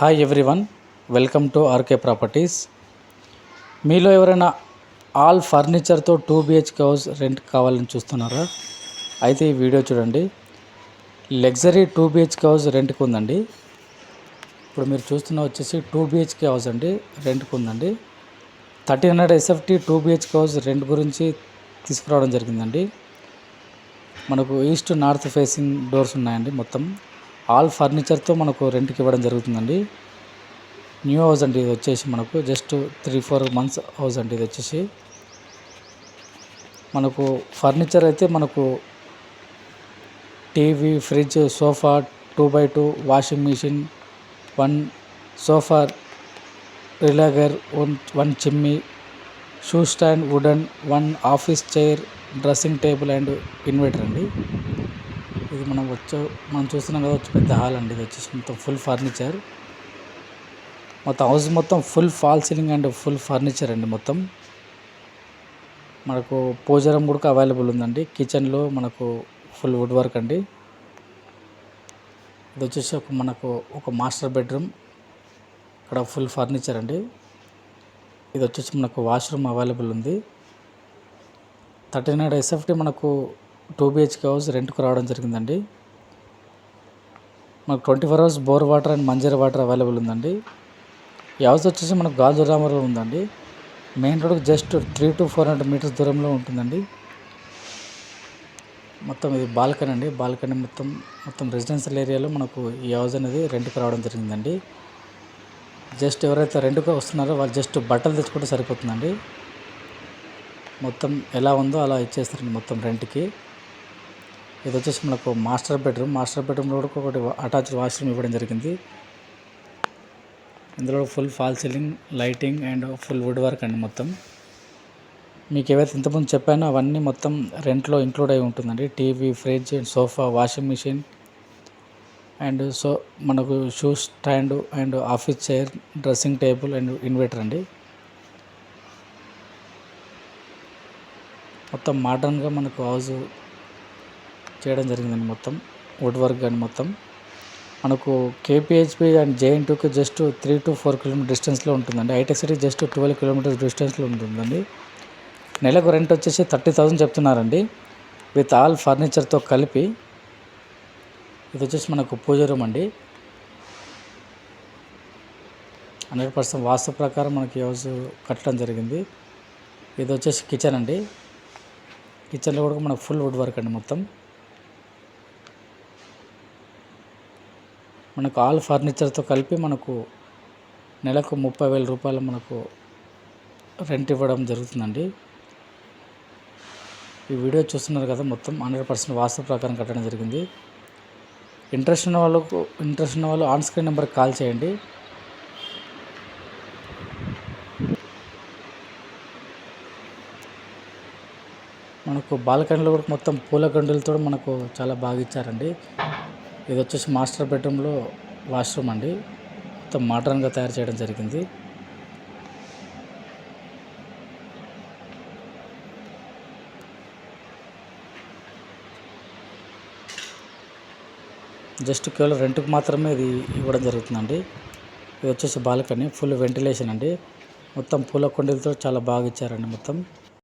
Hi everyone, welcome to RK properties. మీలో ఎవరైనా all ఫర్నిచర్తో 2 BHK హౌస్ రెంట్ కావాలని చూస్తున్నారా? అయితే ఈ వీడియో చూడండి. లగ్జరీ 2 BHK హౌస్ రెంట్కి ఉందండి. ఇప్పుడు మీరు చూస్తున్న వచ్చేసి 2 BHK హౌస్ అండి, రెంట్కి ఉందండి. 1300 SFT 2 BHK హౌస్ రెంట్ గురించి తీసుకురావడం జరిగిందండి. మనకు ఈస్ట్ నార్త్ ఫేసింగ్ డోర్స్ ఉన్నాయండి. మొత్తం ఆల్ ఫర్నిచర్తో మనకు రెంట్కి ఇవ్వడం జరుగుతుందండి. న్యూ హౌస్ అండి, ఇది వచ్చేసి మనకు జస్ట్ 3-4 months హౌస్ అండి. ఇది వచ్చేసి మనకు ఫర్నిచర్ అయితే మనకు TV, fridge, sofa, 2x2, washing machine, 1 sofa రిలాగర్, 1 chimney, shoe stand wooden, 1 office chair, dressing table and inverter అండి. ఇది మనం చూస్తున్నాం కదా, పెద్ద హాల్ అండి. ఇది వచ్చేసి మొత్తం ఫుల్ ఫర్నిచర్. మొత్తం హౌస్ మొత్తం full fall ceiling and full furniture అండి. మొత్తం మనకు పూజ రూమ్ కూడా అవైలబుల్ ఉందండి. కిచెన్లో మనకు ఫుల్ వుడ్ వర్క్ అండి. ఇది వచ్చేసి మనకు ఒక మాస్టర్ బెడ్రూమ్, ఇక్కడ ఫుల్ ఫర్నిచర్ అండి. ఇది వచ్చేసి మనకు వాష్రూమ్ అవైలబుల్ ఉంది. 1300 SFT మనకు 2 BHK హౌస్ రెంట్కు రావడం జరిగిందండి. మనకు 24 hours bore water and Manjira water available ఉందండి. ఈ హౌస్ వచ్చేసి మనకు గాజురామలో ఉందండి. మెయిన్ రోడ్కి జస్ట్ 300-400 meters దూరంలో ఉంటుందండి. మొత్తం ఇది బాల్కనీ అండి. బాల్కనీ మొత్తం రెసిడెన్షియల్ ఏరియాలో మనకు ఈ హౌస్ అనేది రెంట్కి రావడం జరిగిందండి. జస్ట్ ఎవరైతే రెంట్గా వస్తున్నారో వాళ్ళు జస్ట్ బట్టలు తెచ్చుకుంటే సరిపోతుందండి. మొత్తం ఎలా ఉందో అలా ఇచ్చేస్తారండి మొత్తం రెంట్కి. ఇది వచ్చేసి మనకు మాస్టర్ బెడ్రూమ్లో కూడా ఒకటి అటాచ్డ్ వాష్రూమ్ ఇవ్వడం జరిగింది. ఇందులో full fall ceiling, lighting and full wood work అండి. మొత్తం మీకు ఏవైతే ఇంతకుముందు చెప్పానో అవన్నీ మొత్తం రెంట్లో ఇంక్లూడ్ అయి ఉంటుందండి. TV, fridge, sofa, washing machine and మనకు shoe stand and office chair, dressing table and inverter అండి. మొత్తం మోడర్న్గా మనకు హౌస్ చేయడం జరిగిందండి. మొత్తం వుడ్ వర్క్ అండి. మొత్తం మనకు KPHP అండ్ JN2కి జస్ట్ 3-4 km డిస్టెన్స్లో ఉంటుందండి. హైటెక్ సిటీ జస్ట్ 12 km డిస్టెన్స్లో ఉంటుందండి. నెలకు రెంట్ వచ్చేసి 30,000 చెప్తున్నారండి, విత్ ఆల్ ఫర్నిచర్తో కలిపి. ఇది వచ్చేసి మనకు పూజ రూమ్ అండి. 100% వాస్తు ప్రకారం మనకి హౌస్ కట్టడం జరిగింది. ఇది వచ్చేసి కిచెన్ అండి. కిచెన్లో కూడా మనకు ఫుల్ వుడ్ వర్క్ అండి. మొత్తం మనకు ఆల్ ఫర్నిచర్తో కలిపి మనకు నెలకు 30,000 రూపాయలు మనకు రెంట్ ఇవ్వడం జరుగుతుందండి. ఈ వీడియో చూస్తున్నారు కదా, మొత్తం 100% వాస్తు ప్రకారం కట్టడం జరిగింది. ఇంట్రెస్ట్ ఉన్న వాళ్ళు ఆన్ స్క్రీన్ నెంబర్కి కాల్ చేయండి. మనకు బాల్కనీలో కూడా మొత్తం పూల గండులతో మనకు చాలా బాగా ఇచ్చారండి. ఇది వచ్చేసి మాస్టర్ బెడ్రూమ్లో వాష్రూమ్ అండి. మొత్తం మోడర్న్గా తయారు చేయడం జరిగింది. జస్ట్ కేవలం రెంట్కి మాత్రమే ఇది ఇవ్వడం జరుగుతుందండి. ఇది వచ్చేసి బాల్కనీ, ఫుల్ వెంటిలేషన్ అండి. మొత్తం పూల కుండీలతో చాలా బాగా ఇచ్చారండి. మొత్తం